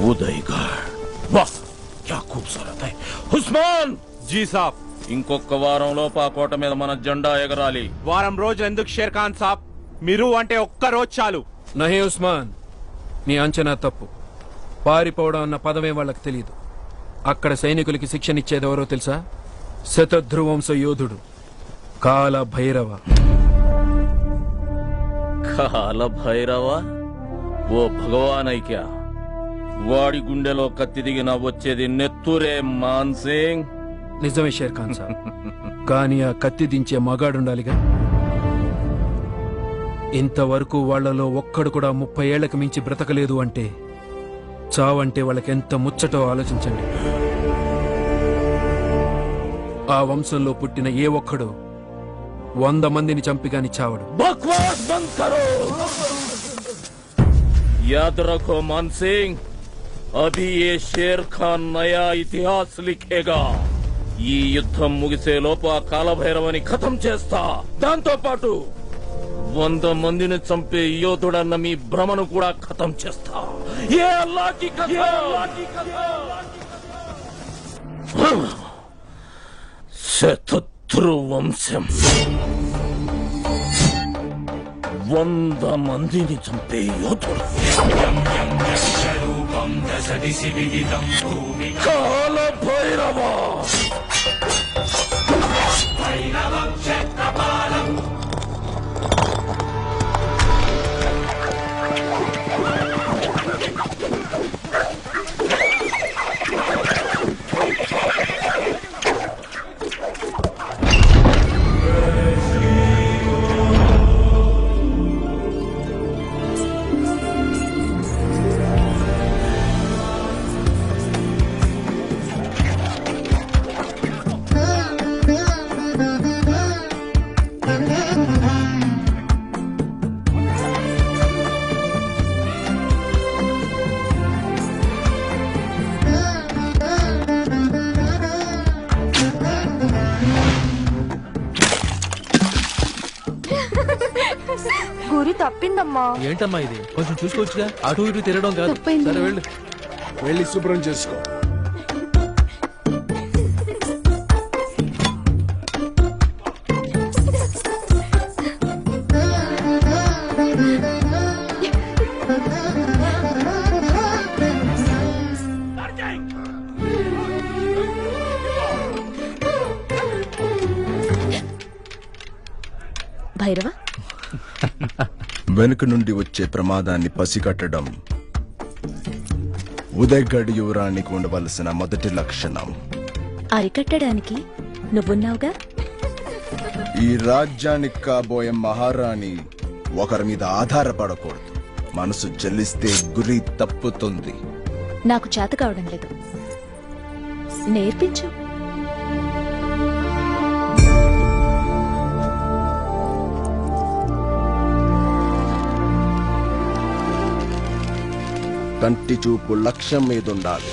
ఉదయ్గఢ్ వాహ్ క్యా ఖూబ్సూరత్ high. Osman G సాబ్. ఇంకొక వారం లోపు ఆ కోట మీద మన జెండా ఎగరాలి. వారం రోజులు ఎందుకు షేర్ ఖాన్ సాబ్? మీరు అంటే ఒక్క రోజు చాలు. నహీ ఉస్మాన్, నీ అంచనా తప్పు. పారిపోవడం అన్న పదమే వాళ్ళకి తెలియదు. అక్కడ సైనికులకి శిక్షణ ఇచ్చేదెవరో తెలుసా? శతధ్రువంశ యోధుడు కాల భైరవ. కాల భైరవ ఓ భగవాన్ ఐక్యా, వాడి గుండెలో కత్తి దిగిన వచ్చేది నెత్తురే మాన్సింగ్. నిజమే షేర్ ఖాన్ సాబ్, కానీ ఆ కత్తి దించే మగాడుండాలిగా. ఇంతవరకు వాళ్లలో ఒక్కడు కూడా 30 ఏళ్లకు మించి బ్రతకలేదు అంటే చావంటే వాళ్ళకెంత ముచ్చటో ఆలోచించండి. ఆ వంశంలో పుట్టిన ఏ ఒక్కడు 100 మందిని చంపిగాని చావడు. బక్వాస్ బంద్ కరో. యాద్ రఖో మాన్సింగ్, అభి ఏ షేర్ ఖాన్ నయా ఇతిహాస్ లిఖేగా. ఈ యుద్ధం ముగిసే లోపు ఆ కాలభైరవని ఖతం చేస్తా. దాంతో పాటు 100 మందిని చంపే యోధుడన్న మీ భ్రమను కూడా ఖతం చేస్తా. ఏ అల్లాహ్కి ఖతం. శతృ వంశం 100 మందిని చంపే యోధుడు. కాల భైరవ. గురి తప్పిందమ్మా. ఏంటమ్మా ఇది? కొంచెం చూసుకోవచ్చుగా. అటు ఇటు తిరగడం కాదు. సరే వెళ్ళు, వెళ్ళి శుభ్రం చేసుకో. భైరవ, వెనుక నుండి వచ్చే ప్రమాదాన్ని పసిగట్టడం ఉదయ్గఢ్ యువరానికి ఉండవలసిన మొదటి లక్షణం. అరికట్టడానికి నువ్వున్నావుగా. ఈ రాజ్యానికి కాబోయే మహారాణి ఒకరి మీద ఆధారపడకూడదు. మనసు చెల్లిస్తే గురి తప్పుతుంది. నాకు చేత కావడం లేదు, నేర్పించు. కంటి చూపు లక్ష్యం మీద ఉండాలి.